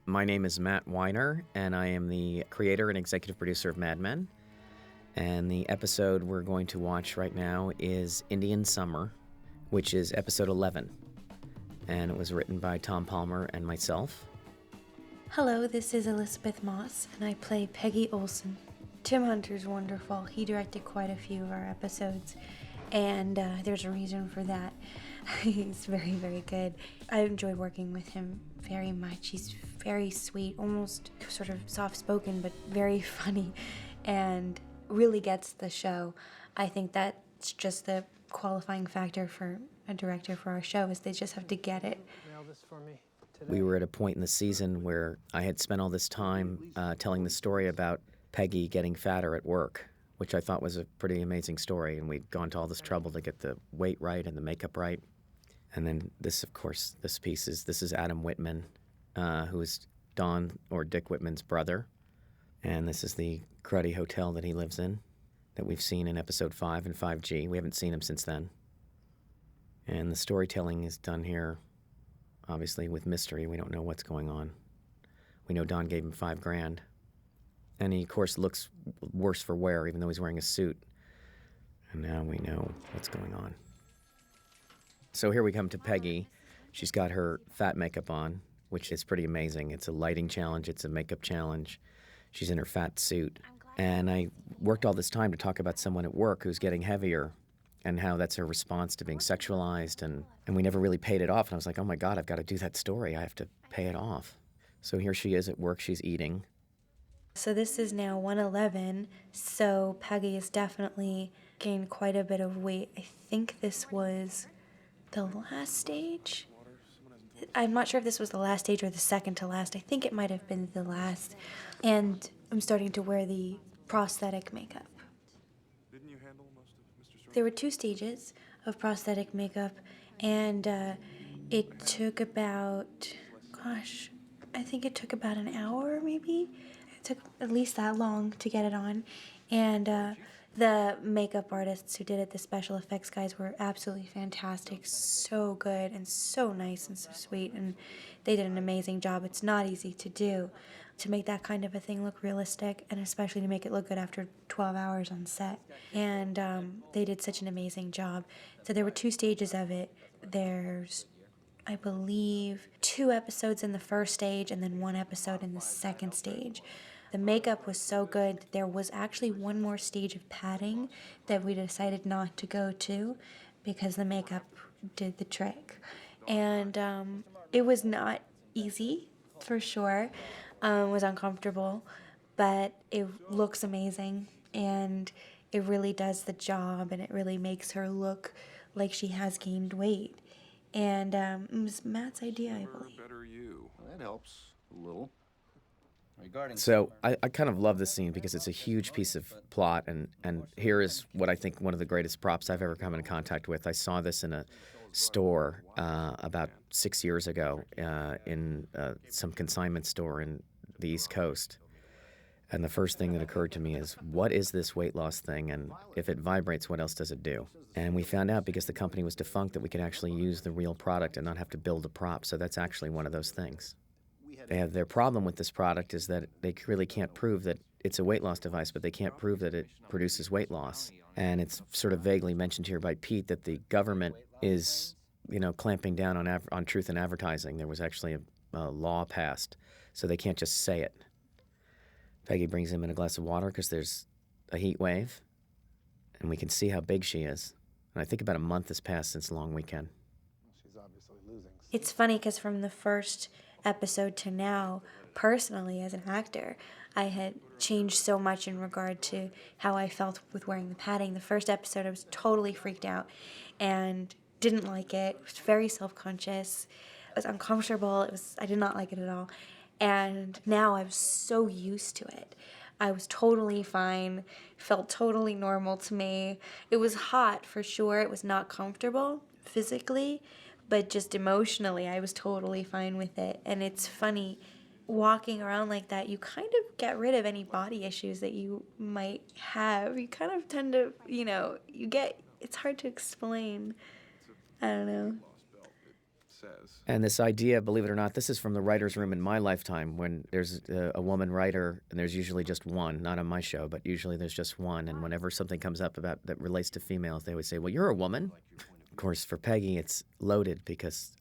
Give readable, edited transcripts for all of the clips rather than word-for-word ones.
My name is Matt Weiner, and I am the creator and executive producer of Mad Men. And the episode we're going to watch right now is Indian Summer, which is episode 11. And it was written by Tom Palmer and myself. Hello, this is Elizabeth Moss, and I play Peggy Olson. Tim Hunter's wonderful. He directed quite a few of our episodes, and there's a reason for that. He's very, very good. I enjoy working with him very much. He's very sweet, almost sort of soft-spoken, but very funny, and really gets the show. I think that's just the qualifying factor for a director for our show, is they just have to get it. Mail this for me today. We were at a point in the season where I had spent all this time telling the story about Peggy getting fatter at work, which I thought was a pretty amazing story, and we'd gone to all this trouble to get the weight right and the makeup right. And then this, of course, this is Adam Whitman, who is Don or Dick Whitman's brother. And this is the cruddy hotel that he lives in that we've seen in episode 5 and 5G. We haven't seen him since then. And the storytelling is done here, obviously, with mystery. We don't know what's going on. We know Don gave him $5,000. And he, of course, looks worse for wear, even though he's wearing a suit. And now we know what's going on. So here we come to Peggy. She's got her fat makeup on, which is pretty amazing. It's a lighting challenge. It's a makeup challenge. She's in her fat suit. And I worked all this time to talk about someone at work who's getting heavier and how that's her response to being sexualized. And we never really paid it off. And I was like, oh, my God, I've got to do that story. I have to pay it off. So here she is at work. She's eating. So this is now 111, so Peggy has definitely gained quite a bit of weight. I think this was the last stage. I'm not sure if this was the last stage or the second to last. I think it might have been the last. And I'm starting to wear the prosthetic makeup. Didn't you handle most of Mr. Stern? There were 2 stages of prosthetic makeup, and it took about, I think it took about an hour maybe. It took at least that long to get it on. And the makeup artists who did it, the special effects guys, were absolutely fantastic. So good and so nice and so sweet. And they did an amazing job. It's not easy to do, to make that kind of a thing look realistic, and especially to make it look good after 12 hours on set. And they did such an amazing job. So there were 2 stages of it. There's, I believe, 2 episodes in the first stage and then 1 episode in the second stage. The makeup was so good. There was actually 1 more stage of padding that we decided not to go to because the makeup did the trick. And it was not easy, for sure. It was uncomfortable, but it looks amazing, and it really does the job, and it really makes her look like she has gained weight. And it was Matt's idea, I believe. Better you. Well, that helps a little. So I kind of love this scene because it's a huge piece of plot, and here is what I think one of the greatest props I've ever come into contact with. I saw this in a store about 6 years ago in some consignment store in the East Coast. And the first thing that occurred to me is, what is this weight loss thing? And if it vibrates, what else does it do? And we found out, because the company was defunct, that we could actually use the real product and not have to build a prop. So that's actually one of those things. Their problem with this product is that they really can't prove that it's a weight loss device, but they can't prove that it produces weight loss. And it's sort of vaguely mentioned here by Pete that the government is, clamping down on truth in advertising. There was actually a law passed, so they can't just say it. Peggy brings him in a glass of water because there's a heat wave, and we can see how big she is. And I think about a month has passed since Long Weekend. She's obviously losing. It's funny because from the first episode to now, personally, as an actor, I had changed so much in regard to how I felt with wearing the padding. The first episode, I was totally freaked out and didn't like it. I was very self-conscious. It was uncomfortable. I did not like it at all. And now I was so used to it. I was totally fine, felt totally normal to me. It was hot for sure. It was not comfortable physically, but just emotionally, I was totally fine with it. And it's funny, walking around like that, you kind of get rid of any body issues that you might have. You kind of tend to, it's hard to explain. I don't know. says. And this idea, believe it or not, this is from the writer's room in my lifetime when there's a woman writer, and there's usually just one, not on my show, but usually there's just one. And whenever something comes up about that relates to females, they always say, well, you're a woman. Of course, for Peggy, it's loaded because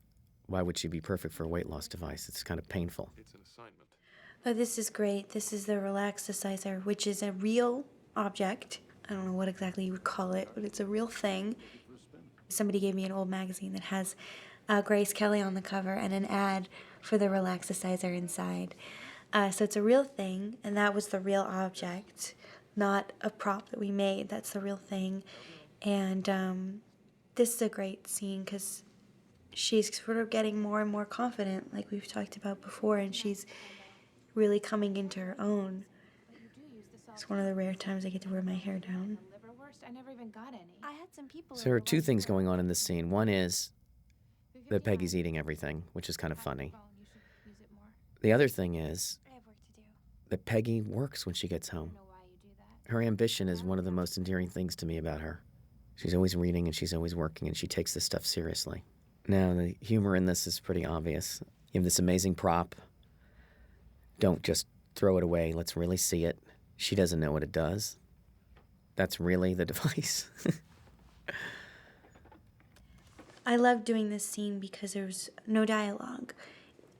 why would she be perfect for a weight loss device? It's kind of painful. It's an assignment. Oh, this is great. This is the Relaxicizer, which is a real object. I don't know what exactly you would call it, but it's a real thing. Somebody gave me an old magazine that has Grace Kelly on the cover and an ad for the Relaxicizer inside. So it's a real thing, and that was the real object, not a prop that we made. That's the real thing. And this is a great scene because she's sort of getting more and more confident, like we've talked about before, and she's really coming into her own. It's one of the rare times I get to wear my hair down. I never even got any. I had some people. So there are two things going on in this scene. One is that Peggy's eating everything, which is kind of funny. The other thing is I have work to do. that Peggy works when she gets I home. don't know why you do that. Her ambition is one of the most endearing things to me about her. She's always reading and she's always working and she takes this stuff seriously. Now, the humor in this is pretty obvious. You have this amazing prop. Don't just throw it away. Let's really see it. She doesn't know what it does. That's really the device. I love doing this scene because there's no dialogue.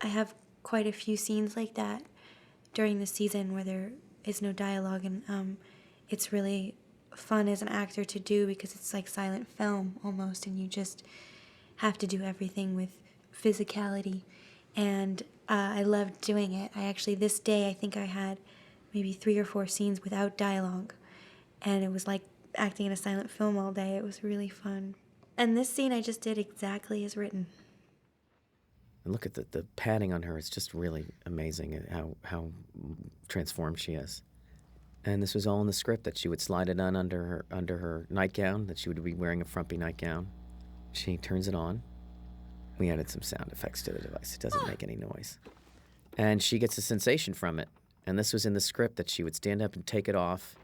I have quite a few scenes like that during the season where there is no dialogue, and it's really fun as an actor to do because it's like silent film almost, and you just have to do everything with physicality. And I loved doing it. This day, I think I had maybe 3 or 4 scenes without dialogue, and it was like acting in a silent film all day. It was really fun. And this scene I just did exactly as written. And look at the padding on her. It's just really amazing at how transformed she is. And this was all in the script, that she would slide it on under her nightgown, that she would be wearing a frumpy nightgown. She turns it on. We added some sound effects to the device. It doesn't make any noise. And she gets a sensation from it. And this was in the script, that she would stand up and take it off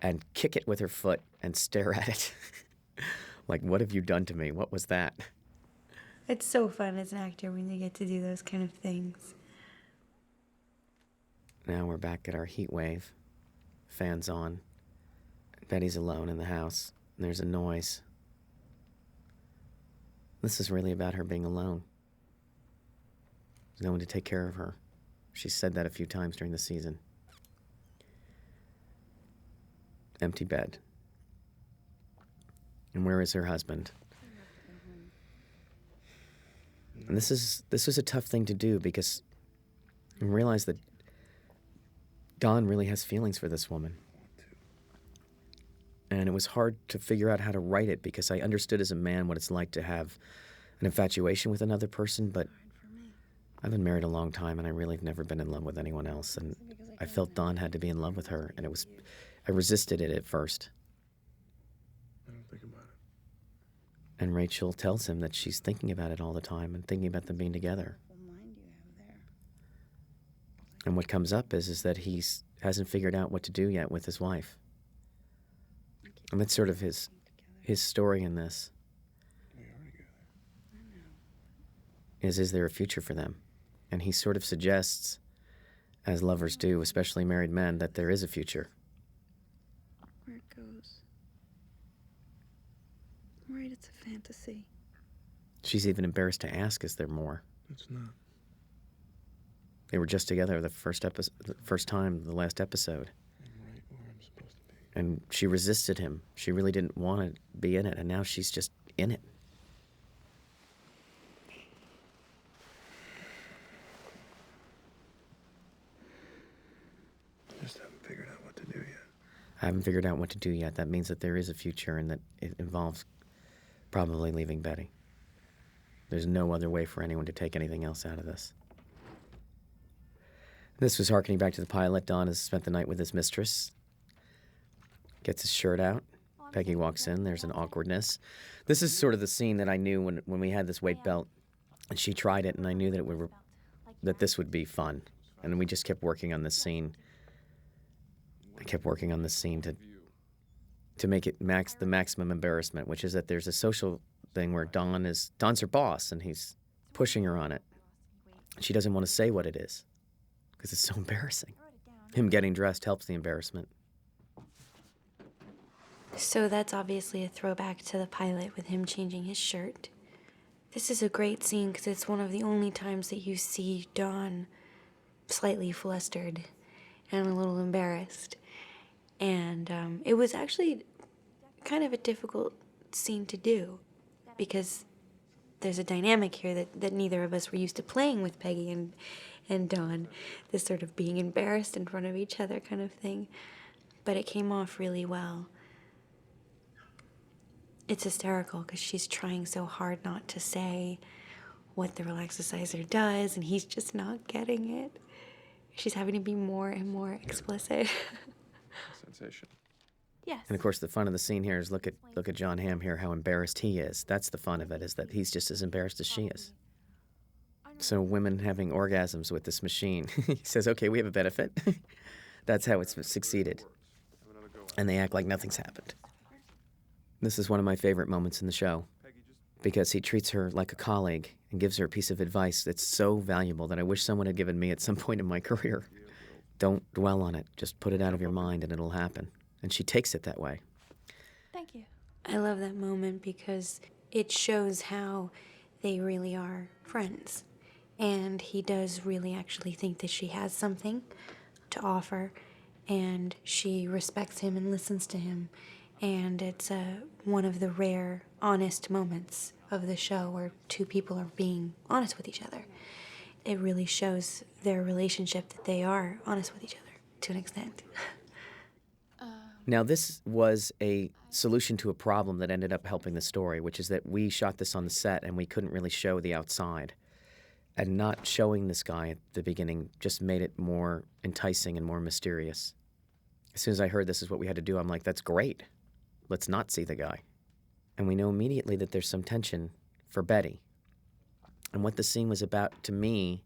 and kick it with her foot and stare at it. Like, what have you done to me? What was that? It's so fun as an actor when you get to do those kind of things. Now we're back at our heat wave. Fans on. Betty's alone in the house, and there's a noise. This is really about her being alone. There's no one to take care of her. She's said that a few times during the season. Empty bed. And where is her husband? And this was a tough thing to do because I realized that Don really has feelings for this woman. And it was hard to figure out how to write it because I understood as a man what it's like to have an infatuation with another person, but I've been married a long time and I really have never been in love with anyone else. And I felt Don had to be in love with her, and I resisted it at first. I don't think about it. And Rachel tells him that she's thinking about it all the time and thinking about them being together. And what comes up is that he hasn't figured out what to do yet with his wife. And that's sort of his story in this. We are together. Is there a future for them? And he sort of suggests, as lovers do, especially married men, that there is a future. Where it goes. Right, it's a fantasy. She's even embarrassed to ask, is there more? It's not. They were just together the last episode. I'm right where I'm supposed to be. And she resisted him. She really didn't want to be in it, and now she's just in it. I just haven't figured out what to do yet. I haven't figured out what to do yet. That means that there is a future and that it involves probably leaving Betty. There's no other way for anyone to take anything else out of this. This was harkening back to the pilot. Don has spent the night with his mistress. Gets his shirt out. Peggy walks in. There's an awkwardness. This is sort of the scene that I knew when we had this weight belt, and she tried it, and I knew that this would be fun. And we just kept working on this scene. I kept working on this scene to make it the maximum embarrassment, which is that there's a social thing where Don's her boss, and he's pushing her on it. She doesn't want to say what it is because it's so embarrassing. Him getting dressed helps the embarrassment. So that's obviously a throwback to the pilot with him changing his shirt. This is a great scene because it's one of the only times that you see Dawn slightly flustered and a little embarrassed. And it was actually kind of a difficult scene to do because there's a dynamic here that neither of us were used to playing with Peggy and Dawn, this sort of being embarrassed in front of each other kind of thing. But it came off really well. It's hysterical because she's trying so hard not to say what the relaxicizer does, and he's just not getting it. She's having to be more and more explicit. Sensation. Yes. And of course, the fun of the scene here is look at John Hamm here, how embarrassed he is. That's the fun of it, is that he's just as embarrassed as she is. So women having orgasms with this machine, he says, okay, we have a benefit. That's how it's succeeded. And they act like nothing's happened. This is one of my favorite moments in the show because he treats her like a colleague and gives her a piece of advice that's so valuable that I wish someone had given me at some point in my career. Don't dwell on it. Just put it out of your mind and it'll happen. And she takes it that way. Thank you. I love that moment because it shows how they really are friends. And he does really actually think that she has something to offer, and she respects him and listens to him. And it's one of the rare, honest moments of the show where two people are being honest with each other. It really shows their relationship that they are honest with each other, to an extent. Now, this was a solution to a problem that ended up helping the story, which is that we shot this on the set and we couldn't really show the outside. And not showing this guy at the beginning just made it more enticing and more mysterious. As soon as I heard this is what we had to do, I'm like, that's great. Let's not see the guy. And we know immediately that there's some tension for Betty. And what the scene was about to me,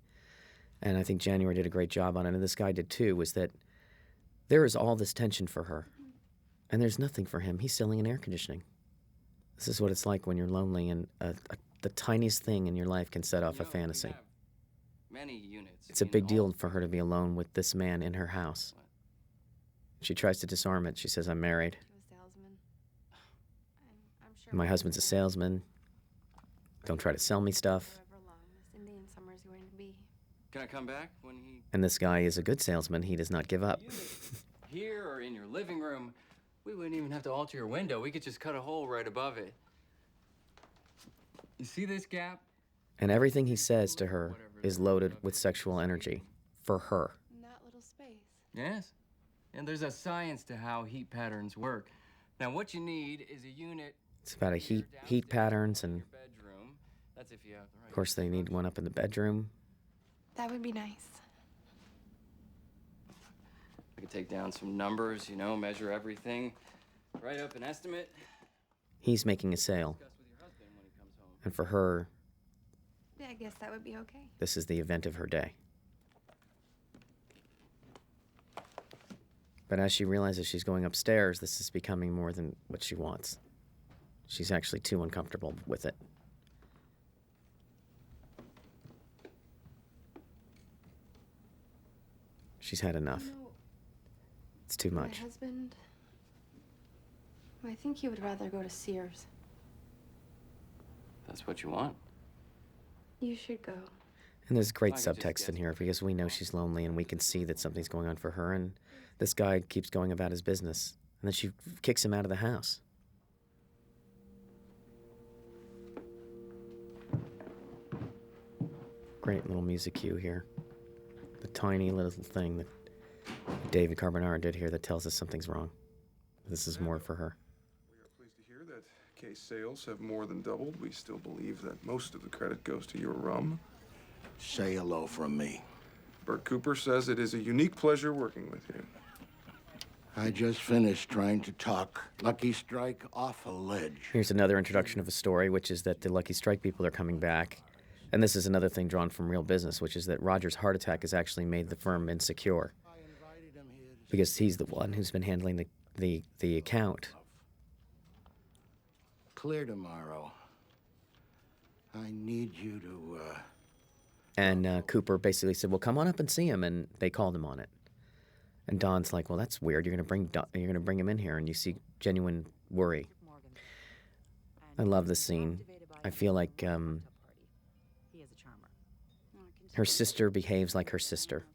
and I think January did a great job on it, and this guy did too, was that there is all this tension for her. And there's nothing for him. He's selling an air conditioning. This is what it's like when you're lonely, and the tiniest thing in your life can set off a fantasy. Many units. It's a big deal for her to be alone with this man in her house. She tries to disarm it. She says, I'm married. To a salesman. I'm sure My husband's a salesman. Don't try to sell me stuff. however long this Indian summer is going to be. Can I come back when he And this guy is a good salesman. He does not give up. here or in your living room? We wouldn't even have to alter your window. We could just cut a hole right above it. You see this gap? And everything he says to her is loaded with sexual energy for her. In that little space. Yes. And there's a science to how heat patterns work. Now, what you need is a unit. It's about a here heat patterns, downstairs in and your bedroom. That's if you have the right. of course they need one up in the bedroom. That would be nice. I could take down some numbers, measure everything, write up an estimate. He's making a sale, Discuss with your husband when he comes home. and for her, Yeah, I guess that would be okay. this is the event of her day. But as she realizes she's going upstairs, this is becoming more than what she wants. She's actually too uncomfortable with it. She's had enough. It's too much. My husband. I think he would rather go to Sears. That's what you want. You should go. And there's great I could just subtext guess in here what because we know she's lonely and we can see that something's going on for her. And this guy keeps going about his business. And then she kicks him out of the house. Great little music cue here. The tiny little thing that David Carbonara did here that tells us something's wrong. This is more for her. We are pleased to hear that case sales have more than doubled. We still believe that most of the credit goes to your rum. Say hello from me. Bert Cooper says it is a unique pleasure working with you. I just finished trying to talk Lucky Strike off a ledge. Here's another introduction of a story, which is that the Lucky Strike people are coming back. And this is another thing drawn from real business, which is that Roger's heart attack has actually made the firm insecure I invited him here to because he's the one who's been handling the account. clear tomorrow. I need you to, And Cooper basically said, "Well, come on up and see him," and they called him on it. And Don's like, "Well, that's weird. You're gonna bring him in here," and you see genuine worry. I love this scene. I feel like her sister behaves like her sister,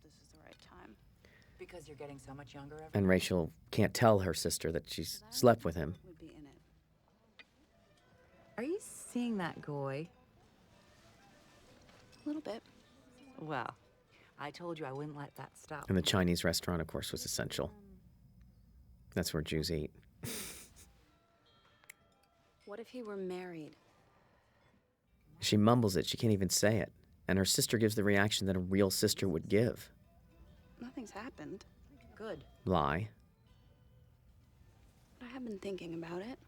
Because you're getting so much younger every and Rachel can't tell her sister that she's slept with him. would be in it. Are you seeing that goy? A little bit. Well, I told you I wouldn't let that stop. And the Chinese restaurant, of course, was essential. That's where Jews eat. What if he were married? She mumbles it. She can't even say it. And her sister gives the reaction that a real sister would give. Nothing's happened. Good. Lie. But I have been thinking about it.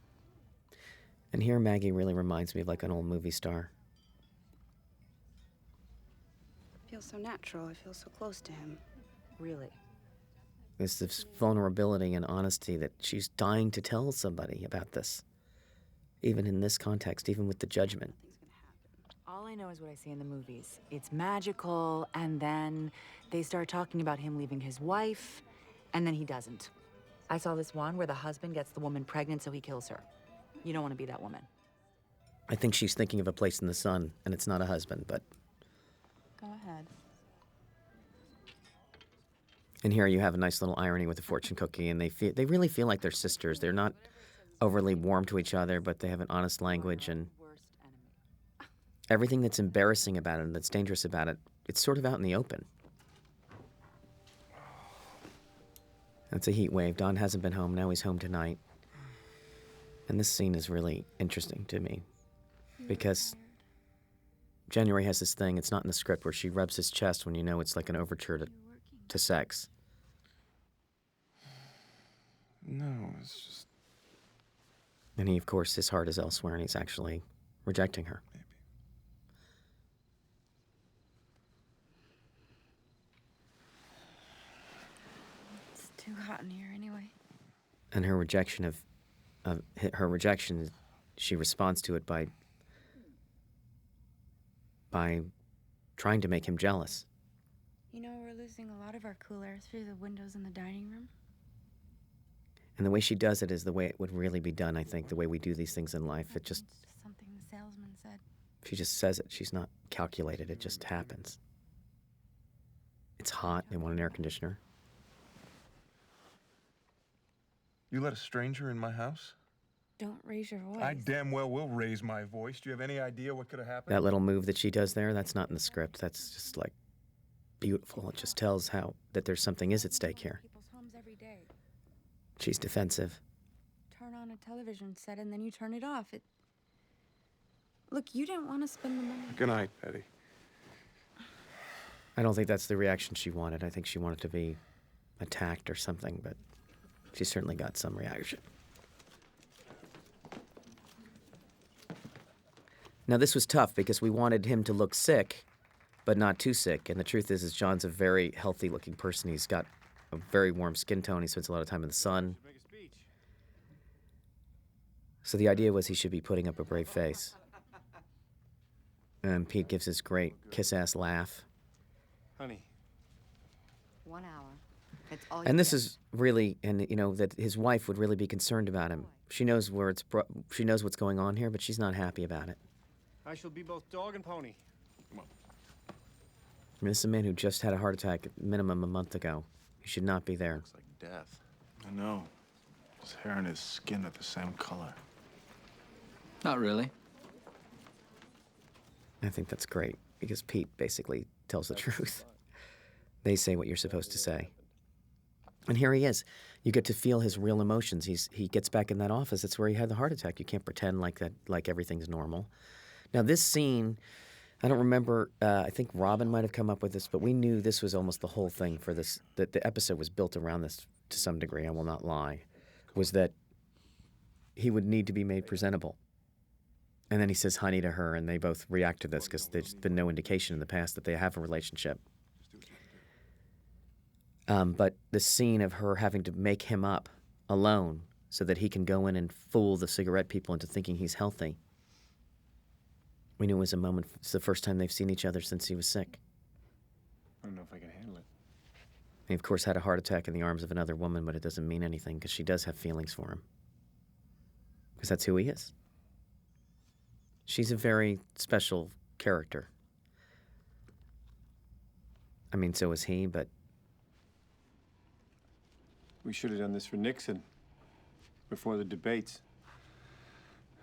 And here Maggie really reminds me of like an old movie star. It feels so natural. I feel so close to him. Really? There's this vulnerability and honesty that she's dying to tell somebody about this. Even in this context, even with the judgment. Nothing's gonna happen. All I know is what I see in the movies. It's magical, and then they start talking about him leaving his wife, and then he doesn't. I saw this one where the husband gets the woman pregnant, so he kills her. You don't want to be that woman. I think she's thinking of A Place in the Sun, and it's not a husband, but... Go ahead. And here you have a nice little irony with the fortune cookie, and they really feel like they're sisters. They're not overly warm to each other, but they have an honest language, and Worst enemy. everything that's embarrassing about it and that's dangerous about it, it's sort of out in the open. That's a heat wave. Don hasn't been home. Now he's home tonight. And this scene is really interesting to me because January has this thing, it's not in the script, where she rubs his chest when you know it's like an overture to sex. No, it's just And he, of course, his heart is elsewhere, and he's actually rejecting her. maybe. It's too hot in here anyway. And her rejection her rejection, she responds to it by trying to make him jealous. You know, we're losing a lot of our cool air through the windows in the dining room. And the way she does it is the way it would really be done, I think, the way we do these things in life. It just, It's something the salesman said. she just says it. She's not calculated. It just happens. It's hot. They want an air conditioner. You let a stranger in my house? Don't raise your voice. I damn well will raise my voice. Do you have any idea what could have happened? That little move that she does there, that's not in the script. That's just like beautiful. It just tells how that there's something is at stake here. People's homes every day. She's defensive. Turn on a television set and then you turn it off. Look, you didn't want to spend the money. Good night, Betty. I don't think that's the reaction she wanted. I think she wanted to be attacked or something, but she certainly got some reaction. Now, this was tough because we wanted him to look sick, but not too sick. And the truth is John's a very healthy-looking person. He's got a very warm skin tone. He spends a lot of time in the sun. So the idea was he should be putting up a brave face. And Pete gives his great kiss-ass laugh. Honey. 1 hour. It's all And this is really, and you know, that his wife would really be concerned about him. She knows where she knows what's going on here, but she's not happy about it. I shall be both dog and pony. I mean, this is a man who just had a heart attack at minimum a month ago. He should not be there. Looks like death. I know. His hair and his skin are the same color. Not really. I think that's great because Pete basically tells the truth. They say what you're supposed to say. And here he is. You get to feel his real emotions. He gets back in that office. That's where he had the heart attack. You can't pretend like that, like everything's normal. Now, this scene, I don't remember, I think Robin might have come up with this, but we knew this was almost the whole thing for this, that the episode was built around this to some degree, I will not lie, was that he would need to be made presentable. And then he says honey to her, and they both react to this because there's been no indication in the past that they have a relationship. But the scene of her having to make him up alone so that he can go in and fool the cigarette people into thinking he's healthy. We knew it was a moment. It's the first time they've seen each other since he was sick. I don't know if I can handle it. He, of course, had a heart attack in the arms of another woman, but it doesn't mean anything because she does have feelings for him. Because that's who he is. She's a very special character. I mean, so is he, but We should have done this for Nixon. Before the debates.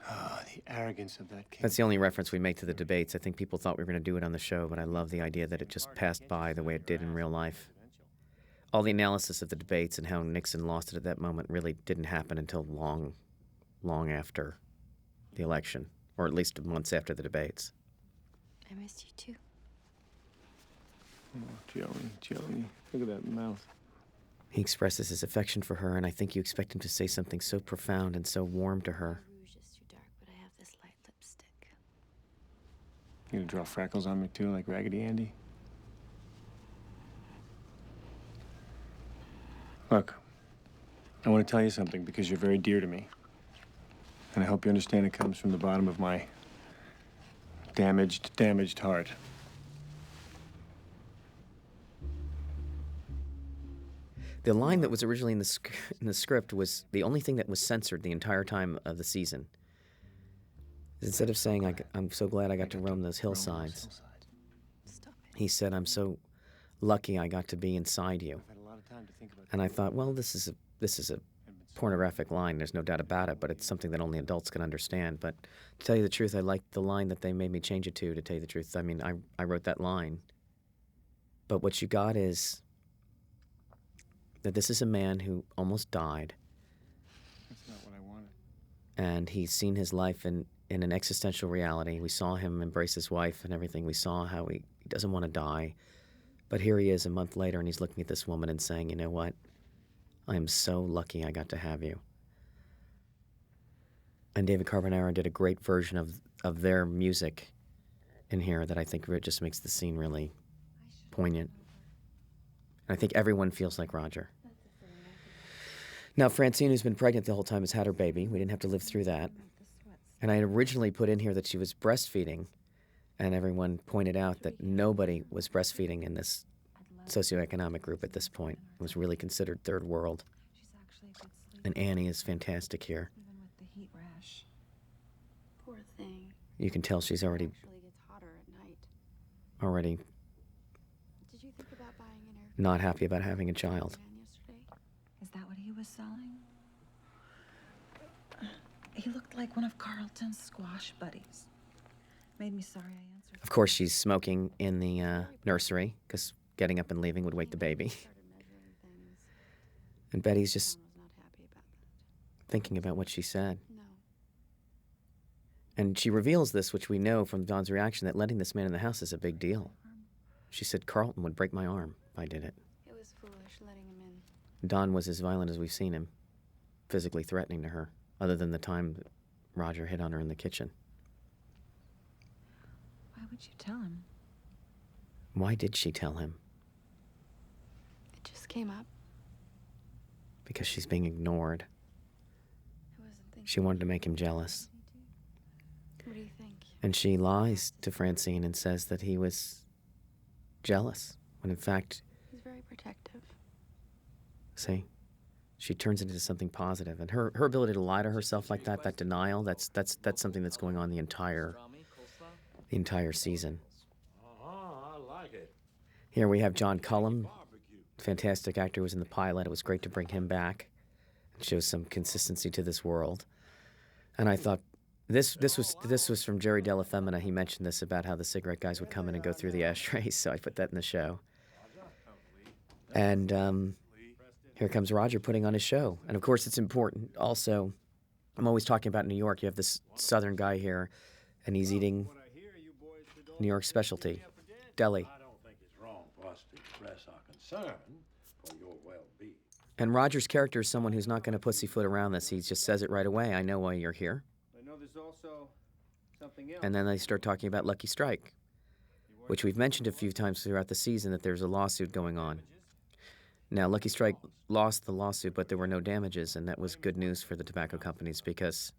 Ah, the arrogance of that king. that's the only reference we make to the debates. I think people thought we were going to do it on the show, but I love the idea that it just passed by the way it did in real life. All the analysis of the debates and how Nixon lost it at that moment really didn't happen until long, long after the election, or at least months after the debates. I missed you too. Oh, Joey. Look at that mouth. He expresses his affection for her, and I think you expect him to say something so profound and so warm to her. Rouge is too dark, but I have this light lipstick. You gonna draw freckles on me too, like Raggedy Andy? Look, I want to tell you something because you're very dear to me. And I hope you understand it comes from the bottom of my damaged heart. The line that was originally in the script was the only thing that was censored the entire time of the season. Instead of saying, I'm so glad I got to roam those hillsides, Stop it. he said, I'm so lucky I got to be inside you. I've had a lot of time to think about And I thought, well, this is a pornographic line, there's no doubt about it, but it's something that only adults can understand. But to tell you the truth, I liked the line that they made me change it to tell you the truth. I mean, I wrote that line. But what you got is that this is a man who almost died, That's not what I wanted. and he's seen his life in an existential reality. We saw him embrace his wife and everything. We saw how he doesn't want to die. But here he is a month later, and he's looking at this woman and saying, you know what? I am so lucky I got to have you. And David Carbonaro did a great version of their music in here that I think just makes the scene really poignant. And I think everyone feels like Roger. Now, Francine, who's been pregnant the whole time, has had her baby. We didn't have to live through that. And I had originally put in here that she was breastfeeding, and everyone pointed out that nobody was breastfeeding in this socioeconomic group at this point. It was really considered third world. And Annie is fantastic here. Poor thing. You can tell she's already Actually gets hotter at night. already Did you think about buying an air not happy about having a child. man yesterday? Is that what he was selling? He looked like one of Carlton's squash buddies. Made me sorry I answered. Of course, she's smoking in the nursery because getting up and leaving would wake the baby. Started measuring things. And Betty's just John was not happy about that. thinking about what she said. No. And she reveals this, which we know from Don's reaction, that letting this man in the house is a big deal. She said, Carlton would break my arm if I did it. It was foolish letting him in. Don was as violent as we've seen him, physically threatening to her, other than the time that Roger hit on her in the kitchen. Why would you tell him? Why did she tell him? It just came up. Because she's being ignored. I wasn't thinking. She wanted to make him jealous. What do you think? And she lies to Francine and says that he was jealous, when in fact, He's very protective. see, she turns it into something positive. And her ability to lie to herself like that denial, that's something that's going on the entire season. I like it. Here we have John Cullum, fantastic actor, was in the pilot. It was great to bring him back. It shows some consistency to this world. And I thought this was from Jerry Della Femina. He mentioned this about how the cigarette guys would come in and go through the ashtrays, so I put that in the show. And here comes Roger putting on his show. And of course, it's important. Also, I'm always talking about New York. You have this southern guy here, and he's eating New York specialty, deli. I don't think it's wrong for us to express our concern for your well-being. And Roger's character is someone who's not going to pussyfoot around this. He just says it right away. I know why you're here. I know there's also something else. And then they start talking about Lucky Strike, which we've mentioned a few times throughout the season that there's a lawsuit going on. Now, Lucky Strike lost the lawsuit, but there were no damages, and that was good news for the tobacco companies because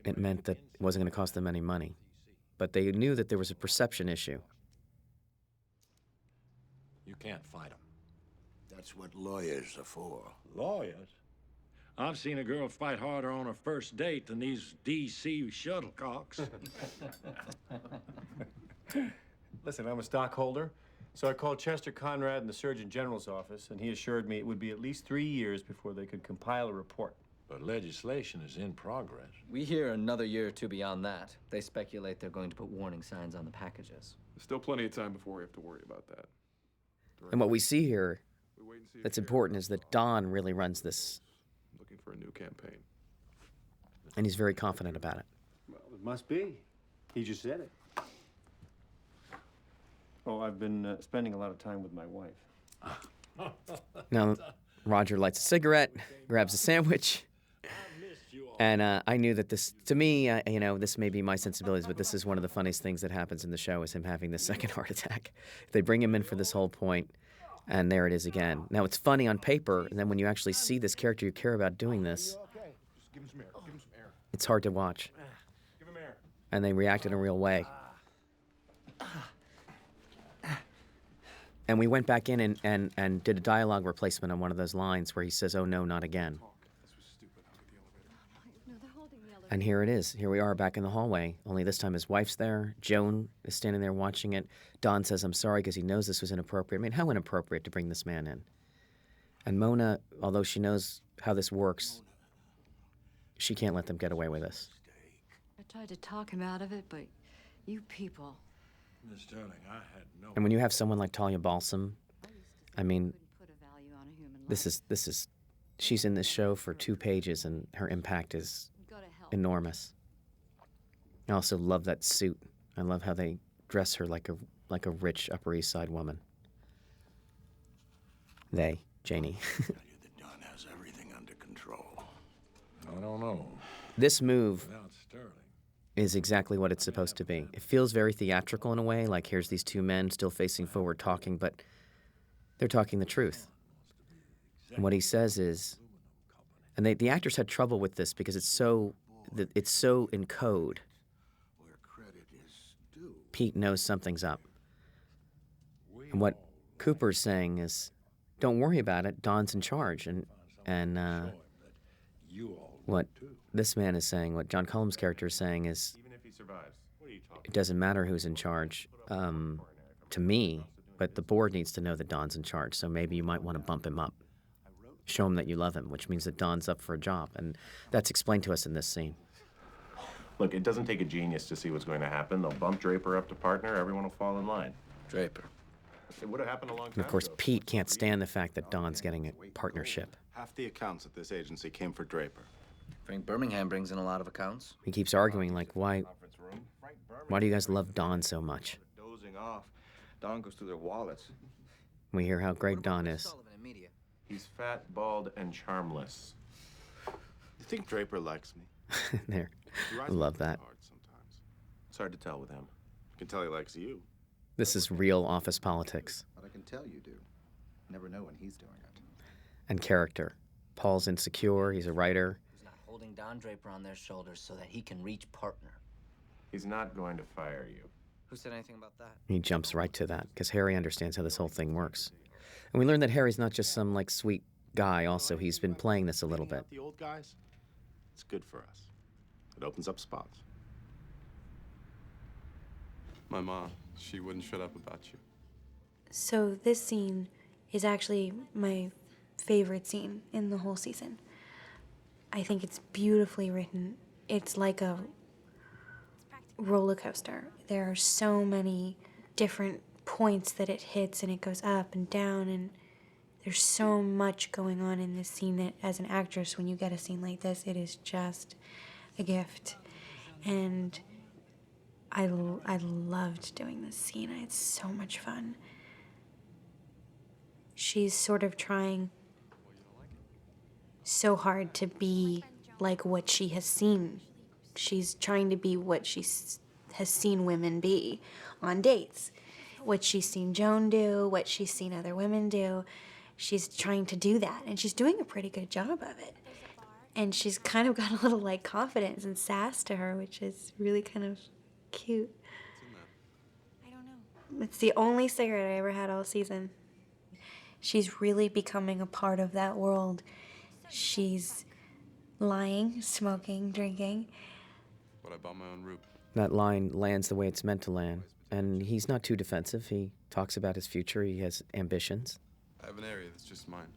it meant that it wasn't going to cost them any money. but they knew that there was a perception issue. You can't fight them. That's what lawyers are for. Lawyers? I've seen a girl fight harder on her first date than these D.C. shuttlecocks. Listen, I'm a stockholder, so I called Chester Conrad in the Surgeon General's office, and he assured me it would be at least 3 years before they could compile a report. But legislation is in progress. We hear another year or two beyond that. They speculate they're going to put warning signs on the packages. There's still plenty of time before we have to worry about that. And what we see here We wait and see if that's Harry important is that Don really runs this, looking for a new campaign. and he's very confident about it. Well, it must be. He just said it. Oh, I've been spending a lot of time with my wife. Now, Roger lights a cigarette, grabs a sandwich, and I knew that this, to me, you know, this may be my sensibilities, but this is one of the funniest things that happens in the show is him having this second heart attack. They bring him in for this whole point, and there it is again. Now, it's funny on paper, and then when you actually see this character you care about doing this, Okay. Just give him some air. Give him some air. it's hard to watch. Give him air. And they react in a real way. And we went back in and did a dialogue replacement on one of those lines where he says, "Oh no, not again." No, they're holding the elevator. And here it is. Here we are back in the hallway. Only this time his wife's there. Joan is standing there watching it. Don says, "I'm sorry," because he knows this was inappropriate. I mean, how inappropriate to bring this man in. And Mona, although she knows how this works, she can't let them get away with this. I tried to talk him out of it, but you people. Miss Sterling, I had no... And when you have someone like Talia Balsam, I mean, Couldn't put a value on a human life. this is, she's in this show for 2 pages and her impact is You gotta help. enormous. I also love that suit. I love how they dress her like a rich Upper East Side woman. They, Janie. Tell you that Don has everything under control. I don't know. This move Without Sterling. is exactly what it's supposed to be. It feels very theatrical in a way, like here's these 2 men still facing forward talking, but they're talking the truth. And what he says is, and the actors had trouble with this because it's so in code. Where credit is due. Pete knows something's up. And what Cooper's saying is, don't worry about it, Don's in charge. And You all what this man is saying, what John Cullum's character is saying is, Even if he survives. What are you talking it doesn't matter who's in charge to me, but the board needs to know that Don's in charge, so maybe you might want to bump him up. Show him that you love him, which means that Don's up for a job. And that's explained to us in this scene. Look, it doesn't take a genius to see what's going to happen. They'll bump Draper up to partner, everyone will fall in line. Draper. It would have happened a long time And of course, ago. Pete can't stand the fact that Don's getting a partnership. Half the accounts at this agency came for Draper. Frank Birmingham brings in a lot of accounts. He keeps arguing, like, why do you guys love Don so much? Dozing off. Don goes through their wallets. We hear how great Don is. He's fat, bald, and charmless. You think Draper likes me? There. He I rides love me that. hard sometimes. It's hard to tell with him. You can tell he likes you. This is real office politics But I can tell you do. Never know when he's doing it. and character. Paul's insecure, he's a writer. Who's not holding Don Draper on their shoulders so that he can reach partner. He's not going to fire you. Who said anything about that? He jumps right to that because Harry understands how this whole thing works. And we learn that Harry's not just some, like, sweet guy also. He's been playing this a little bit. The old guys? It's good for us. It opens up spots. My mom, she wouldn't shut up about you. So this scene is actually my favorite scene in the whole season. I think it's beautifully written. It's like a roller coaster. There are so many different points that it hits and it goes up and down, and there's so much going on in this scene that as an actress, when you get a scene like this, it is just a gift. And I loved doing this scene. I had so much fun. She's sort of trying so hard to be like what she has seen. She's trying to be what she has seen women be on dates. What she's seen Joan do, what she's seen other women do. She's trying to do that, and she's doing a pretty good job of it. And she's kind of got a little, like, confidence and sass to her, which is really kind of cute. It's the only cigarette I ever had all season. She's really becoming a part of that world. She's lying, smoking, drinking. But I bought my own route. That line lands the way it's meant to land. And he's not too defensive. He talks about his future. He has ambitions. I have an area that's just mine.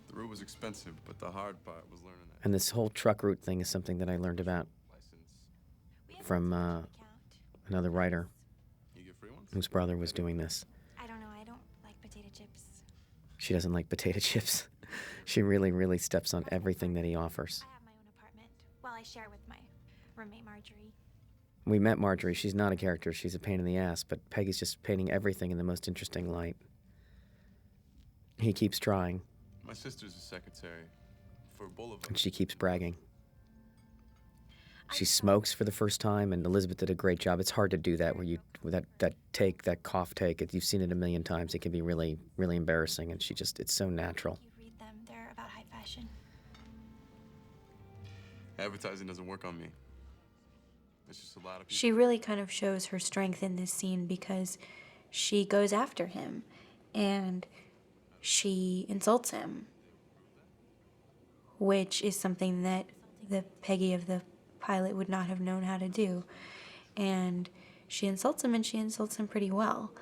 The route was expensive, but the hard part was learning that. And this whole truck route thing is something that I learned about from another writer You get free ones? whose brother was doing this. I don't know. I don't like potato chips. She doesn't like potato chips. She really, really steps on everything that he offers. I have my own apartment. Well, I share with my roommate Marjorie. We met Marjorie. She's not a character. She's a pain in the ass, but Peggy's just painting everything in the most interesting light. He keeps trying, My sister's a secretary for Boulevard. and she keeps bragging. She smokes for the first time, and Elizabeth did a great job. It's hard to do that, where you that cough take. You've seen it a million times. It can be really, really embarrassing, and it's so natural. You read them. They're about high fashion. Advertising doesn't work on me. It's just a lot of people. She really kind of shows her strength in this scene because she goes after him and she insults him, which is something that the Peggy of the pilot would not have known how to do. And she insults him, and she insults him pretty well.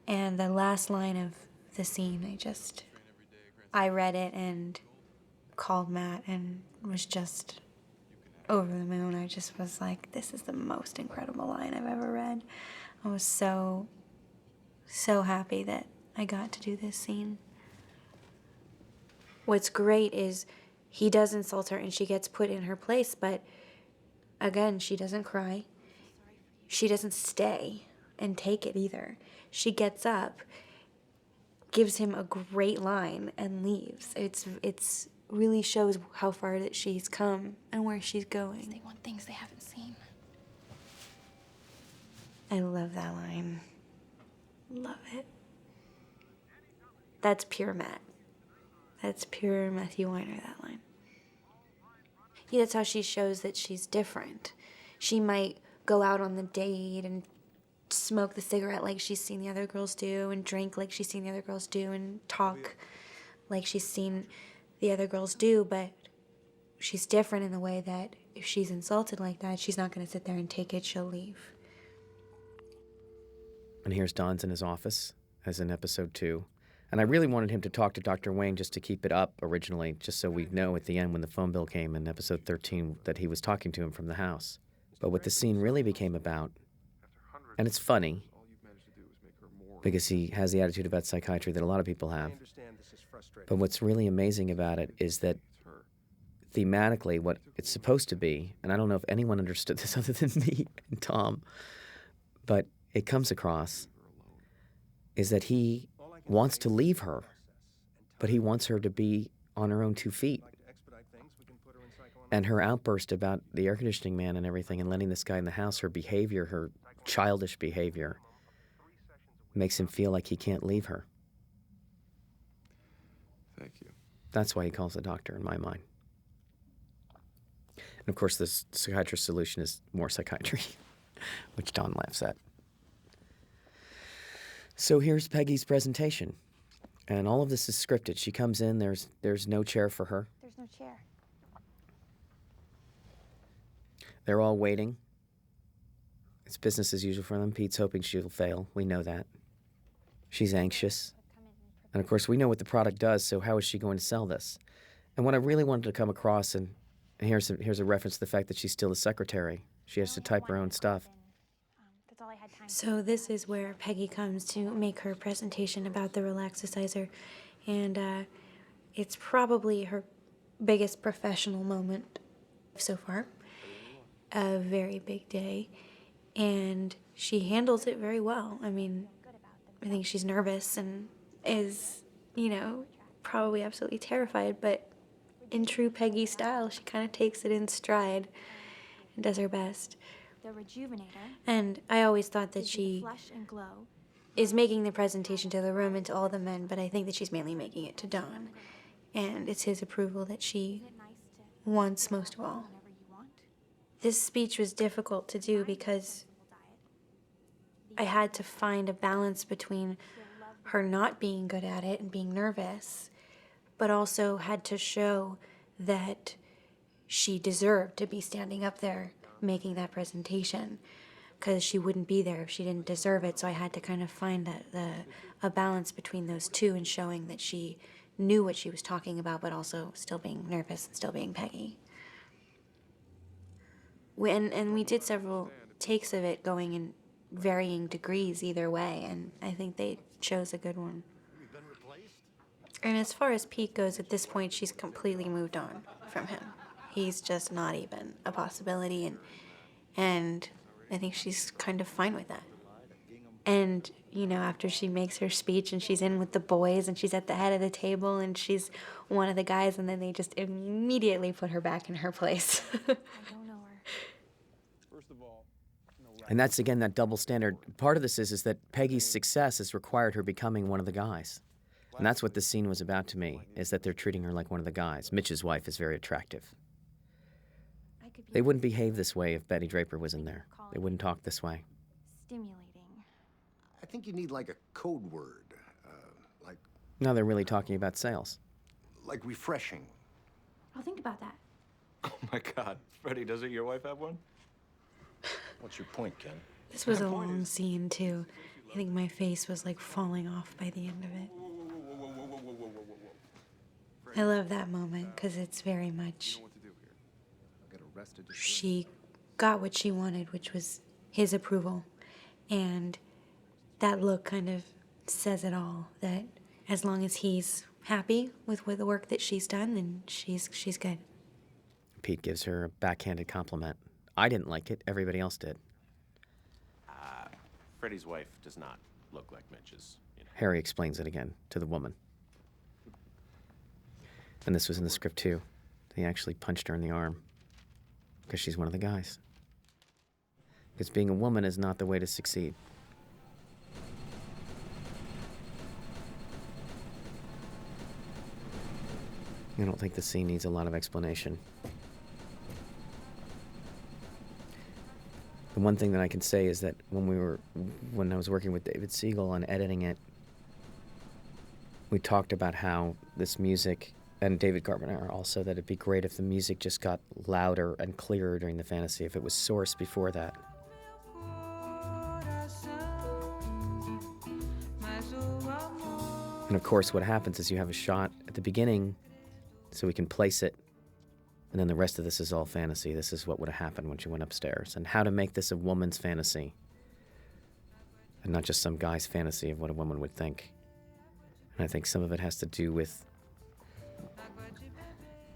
And the last line of the scene, I read it and called Matt and was just over the moon. I just was like, this is the most incredible line I've ever read. I was so happy that I got to do this scene. What's great is he does insult her and she gets put in her place, but again, she doesn't cry. She doesn't stay and take it either. She gets up, gives him a great line, and leaves. It's really shows how far that she's come and where she's going. They want things they haven't seen. I love that line. Love it. That's pure Matt. That's pure Matthew Weiner, that line. Yeah, that's how she shows that she's different. She might go out on the date and smoke the cigarette like she's seen the other girls do, and drink like she's seen the other girls do, and talk like she's seen the other girls do, but she's different in the way that if she's insulted like that, she's not going to sit there and take it, she'll leave. And here's Don's in his office, as in episode 2. And I really wanted him to talk to Dr. Wayne just to keep it up originally, just so we'd know at the end when the phone bill came in episode 13 that he was talking to him from the house. But what the scene really became about, and it's funny, because he has the attitude about psychiatry that a lot of people have, but what's really amazing about it is that thematically what it's supposed to be, and I don't know if anyone understood this other than me and Tom, but it comes across, is that he wants to leave her, but he wants her to be on her own 2 feet. And her outburst about the air conditioning man and everything and letting this guy in the house, her behavior, her childish behavior, makes him feel like he can't leave her. Thank you. That's why he calls the doctor, in my mind. And of course, the psychiatrist's solution is more psychiatry, which Don laughs at. So here's Peggy's presentation. And all of this is scripted. She comes in, there's no chair for her. There's no chair. They're all waiting. It's business as usual for them. Pete's hoping she'll fail. We know that. She's anxious. And of course, we know what the product does, so how is she going to sell this? And what I really wanted to come across, and here's a reference to the fact that she's still a secretary. She has to type her own stuff. That's all I had time. So this is where Peggy comes to make her presentation about the Relaxicizer, and it's probably her biggest professional moment so far. A very big day, and she handles it very well. I mean, I think she's nervous and is, probably absolutely terrified, but in true Peggy style, she kind of takes it in stride and does her best. The Rejuvenator. And I always thought that she Flush and glow. is making the presentation to the room and to all the men, but I think that she's mainly making it to Don. And it's his approval that she wants most of all. This speech was difficult to do because I had to find a balance between her not being good at it and being nervous, but also had to show that she deserved to be standing up there making that presentation, because she wouldn't be there if she didn't deserve it. So I had to kind of find a balance between those two and showing that she knew what she was talking about, but also still being nervous and still being Peggy. And we did several takes of it going in varying degrees either way, and I think they chose a good one. And as far as Pete goes, at this point, she's completely moved on from him. He's just not even a possibility, and I think she's kind of fine with that. And, you know, after she makes her speech and she's in with the boys and she's at the head of the table and she's one of the guys, and then they just immediately put her back in her place. And that's, again, that double standard. Part of this is that Peggy's success has required her becoming one of the guys. And that's what this scene was about to me, is that they're treating her like one of the guys. Mitch's wife is very attractive. They wouldn't behave this way if Betty Draper was in there. They wouldn't talk this way. Stimulating. I think you need like a code word, like No, they're really talking about sales. refreshing. I'll think about that. Oh my God, Freddie, doesn't your wife have one? What's your point, Ken? This was a long scene, too. I think my face was like falling off by the end of it. I love that moment because it's very much she got what she wanted, which was his approval. And that look kind of says it all, that as long as he's happy with the work that she's done, then she's good. Pete gives her a backhanded compliment. I didn't like it. Everybody else did. Freddie's wife does not look like Mitch's. Harry explains it again to the woman. And this was in the script, too. He actually punched her in the arm because she's one of the guys. Because being a woman is not the way to succeed. I don't think the scene needs a lot of explanation. The one thing that I can say is that when I was working with David Siegel on editing it, we talked about how this music, and David Carbonara also, that it'd be great if the music just got louder and clearer during the fantasy, if it was sourced before that. And of course, what happens is you have a shot at the beginning so we can place it, and then the rest of this is all fantasy. This is what would have happened when she went upstairs, and how to make this a woman's fantasy and not just some guy's fantasy of what a woman would think. And I think some of it has to do with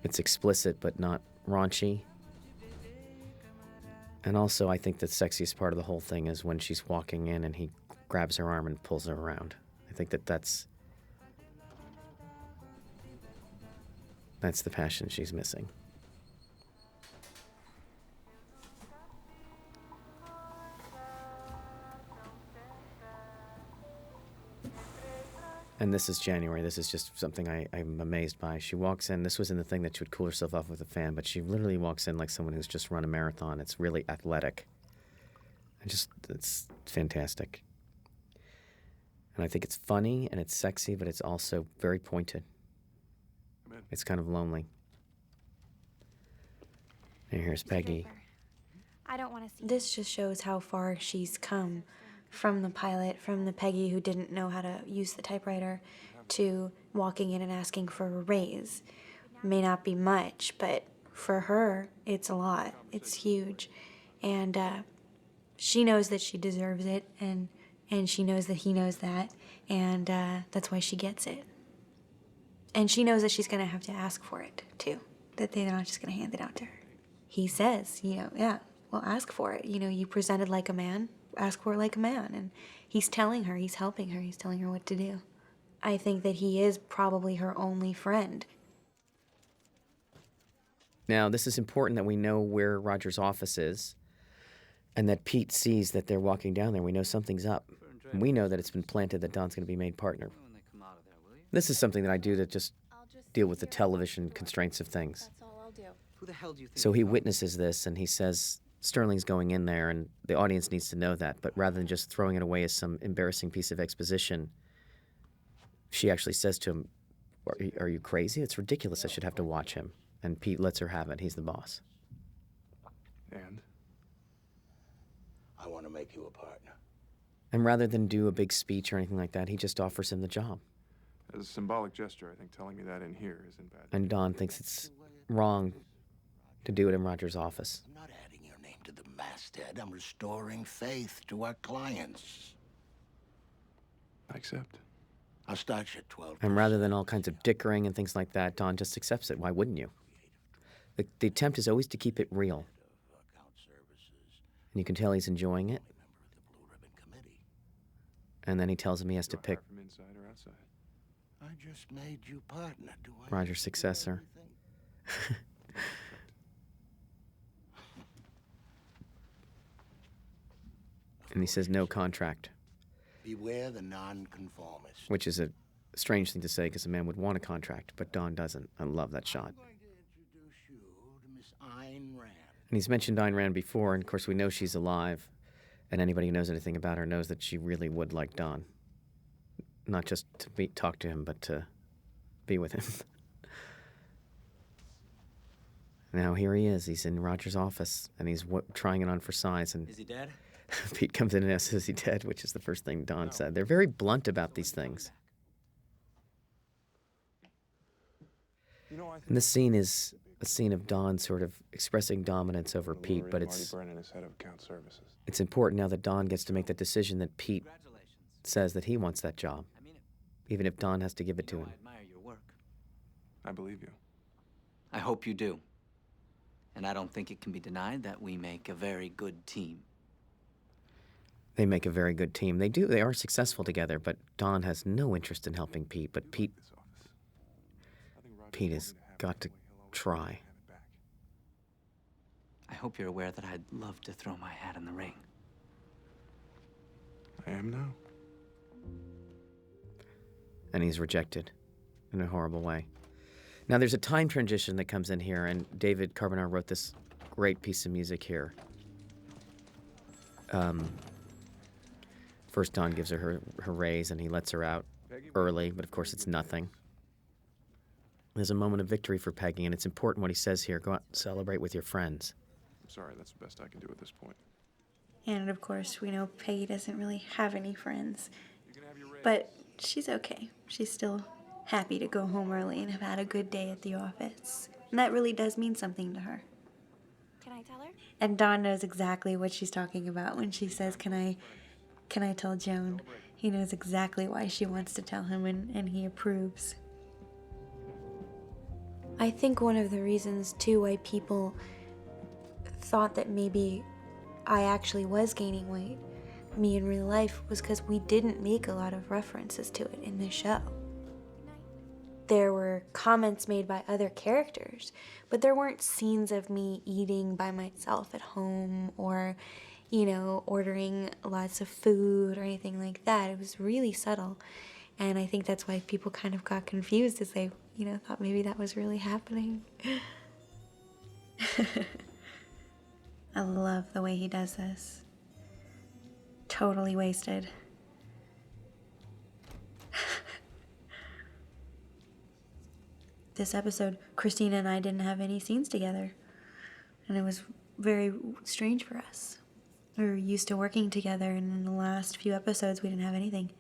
it's explicit but not raunchy. And also, I think the sexiest part of the whole thing is when she's walking in and he grabs her arm and pulls her around. I think that's the passion she's missing. And this is January. This is just something I'm amazed by. She walks in. This was in the thing that she would cool herself off with a fan, but she literally walks in like someone who's just run a marathon. It's really athletic. It's fantastic. And I think it's funny and it's sexy, but it's also very pointed. Amen. It's kind of lonely. And here's Peggy. I don't want to see. This just shows how far she's come from the pilot, from the Peggy who didn't know how to use the typewriter, to walking in and asking for a raise. May not be much, but for her, it's a lot. It's huge. And she knows that she deserves it, and she knows that he knows that, and that's why she gets it. And she knows that she's going to have to ask for it, too, that they're not just going to hand it out to her. He says, well, ask for it. You presented like a man, ask for it like a man. And he's telling her, he's helping her, he's telling her what to do. I think that he is probably her only friend. Now, this is important that we know where Roger's office is and that Pete sees that they're walking down there. We know something's up. And we know that it's been planted that Don's going to be made partner. This is something that I do to just deal with the television constraints of things. That's all I'll do. Who the hell do you think? So he witnesses this and he says, Sterling's going in there, and the audience needs to know that. But rather than just throwing it away as some embarrassing piece of exposition, she actually says to him, are you crazy? It's ridiculous. I should have to watch him. And Pete lets her have it. He's the boss. And? I want to make you a partner. And rather than do a big speech or anything like that, he just offers him the job. As a symbolic gesture, I think telling me that in here isn't bad. And Don thinks it's wrong to do it in Roger's office. I'm not adding your name to the masthead. I'm restoring faith to our clients. I accept. I'll start you at 12. And rather than all kinds of dickering and things like that, Don just accepts it. Why wouldn't you? The attempt is always to keep it real. And you can tell he's enjoying it. And then he tells him he has to pick From inside or outside? I just made you partner. Do I? Roger's successor. And he says no contract, Beware the nonconformist. which is a strange thing to say because a man would want a contract, but Don doesn't. I love that shot. I'm going to introduce you to Miss Ayn Rand. And he's mentioned Ayn Rand before, and of course we know she's alive. And anybody who knows anything about her knows that she really would like Don. Not just to talk to him, but to be with him. Now here he is. He's in Roger's office, and he's trying it on for size. And Is he dead? Pete comes in and asks, is he dead? Which is the first thing Don said. They're very blunt about these things. And this scene is a scene of Don sort of expressing dominance over Pete, but it's Marty Brennan is head of account services. it's important now that Don gets to make that decision that Pete says that he wants that job, even if Don has to give it to him. I admire your work. I believe you. I hope you do. And I don't think it can be denied that we make a very good team. They make a very good team. They are successful together, but Don has no interest in helping Pete, but Pete has got to try. I hope you're aware that I'd love to throw my hat in the ring. I am now. And he's rejected in a horrible way. Now, there's a time transition that comes in here, and David Carbonaro wrote this great piece of music here. First, Don gives her raise, and he lets her out early, but of course it's nothing. There's a moment of victory for Peggy, and it's important what he says here. Go out and celebrate with your friends. I'm sorry, that's the best I can do at this point. And of course, we know Peggy doesn't really have any friends. But she's okay. She's still happy to go home early and have had a good day at the office. And that really does mean something to her. Can I tell her? And Don knows exactly what she's talking about when she says, Can I tell Joan? He knows exactly why she wants to tell him, and he approves. I think one of the reasons, too, why people thought that maybe I actually was gaining weight, me in real life, was because we didn't make a lot of references to it in the show. There were comments made by other characters, but there weren't scenes of me eating by myself at home or, ordering lots of food or anything like that. It was really subtle. And I think that's why people kind of got confused as they, thought maybe that was really happening. I love the way he does this. Totally wasted. This episode, Christina and I didn't have any scenes together. And it was very strange for us. We were used to working together, and in the last few episodes, we didn't have anything.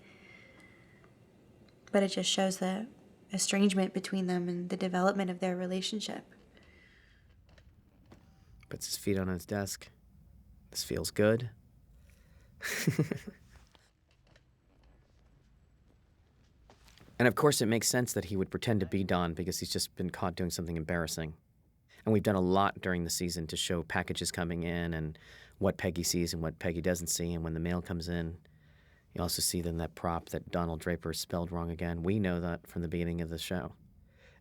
But it just shows the estrangement between them and the development of their relationship. Puts his feet on his desk. This feels good. And of course, it makes sense that he would pretend to be Don because he's just been caught doing something embarrassing. And we've done a lot during the season to show packages coming in and what Peggy sees and what Peggy doesn't see. And when the mail comes in, you also see then that prop that Donald Draper spelled wrong again. We know that from the beginning of the show.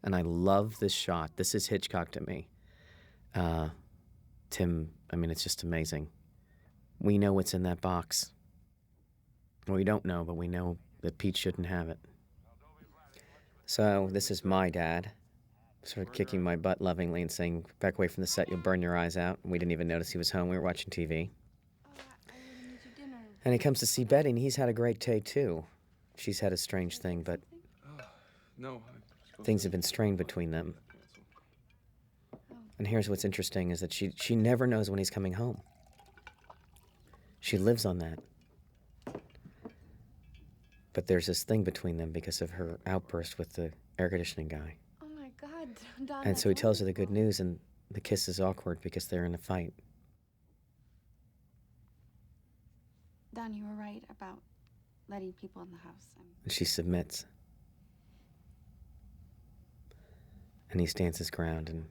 And I love this shot. This is Hitchcock to me. Tim, it's just amazing. We know what's in that box. Well, we don't know, but we know that Pete shouldn't have it. So, this is my dad. sort of kicking my butt lovingly and saying, back away from the set, you'll burn your eyes out. And we didn't even notice he was home. We were watching TV. And he comes to see Betty, and he's had a great day, too. She's had a strange thing, but No. things have been strained between them. And here's what's interesting, is that she never knows when he's coming home. She lives on that. But there's this thing between them because of her outburst with the air conditioning guy. Oh my God, Don. And so he tells her the good news, and the kiss is awkward because they're in a fight. Don, you were right about letting people in the house. And she submits. And he stands his ground and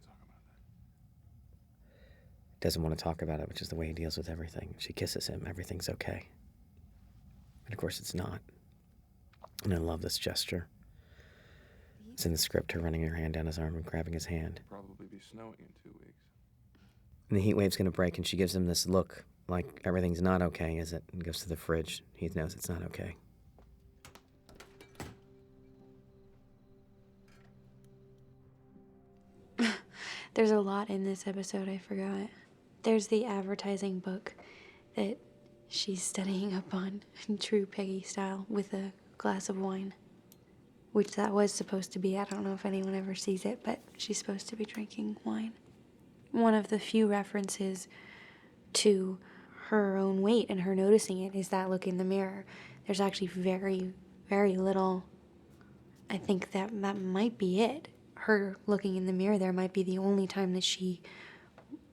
doesn't want to talk about it, which is the way he deals with everything. She kisses him, everything's okay. And of course it's not. And I love this gesture. It's in the script, her running her hand down his arm and grabbing his hand. Probably be snowing in 2 weeks. And the heat wave's gonna break, and she gives him this look like everything's not okay, is it? And goes to the fridge. He knows it's not okay. There's a lot in this episode I forgot. There's the advertising book that she's studying up on in true Peggy style with a glass of wine, which that was supposed to be. I don't know if anyone ever sees it, but she's supposed to be drinking wine. One of the few references to her own weight and her noticing it is that look in the mirror. There's actually very, very little. I think that might be it. Her looking in the mirror there might be the only time that she,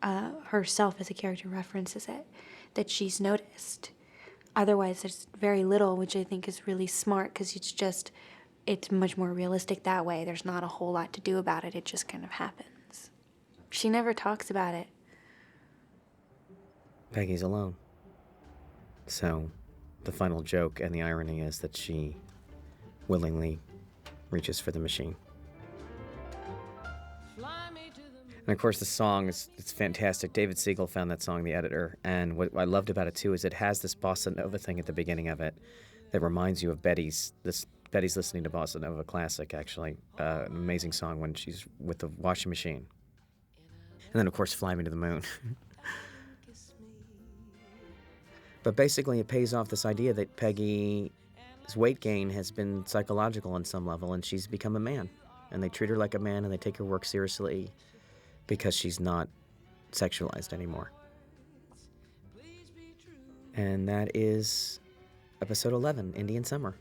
herself as a character references it, that she's noticed. Otherwise, there's very little, which I think is really smart because it's much more realistic that way. There's not a whole lot to do about it. It just kind of happens. She never talks about it. Peggy's alone. So the final joke and the irony is that she willingly reaches for the machine. And of course the song it's fantastic. David Siegel found that song, the editor, and what I loved about it too is it has this bossa nova thing at the beginning of it that reminds you of Betty's listening to bossa nova classic, actually. An amazing song when she's with the washing machine. And then of course Fly Me to the Moon. But basically it pays off this idea that Peggy's weight gain has been psychological on some level, and she's become a man. And they treat her like a man, and they take her work seriously because she's not sexualized anymore. And that is episode 11, Indian Summer.